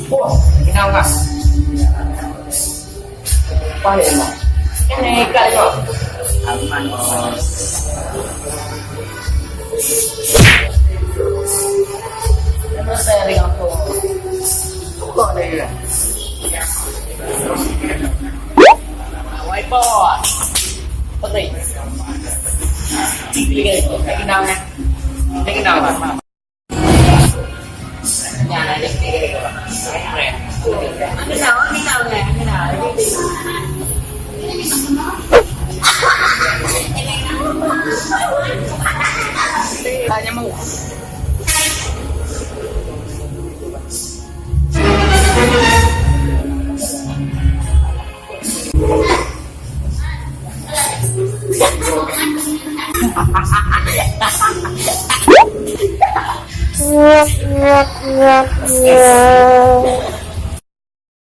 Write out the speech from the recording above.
Boss, ginaw ka. Paano mo? Yan eh, kayo. Aman, boss. Ano sa ring ako? Ito na yun. Away po. Patay. Bigay ko. Ginaw na. Ginaw na. Yan, bigay ko. Ano na? Ginaw na. Tanya mo.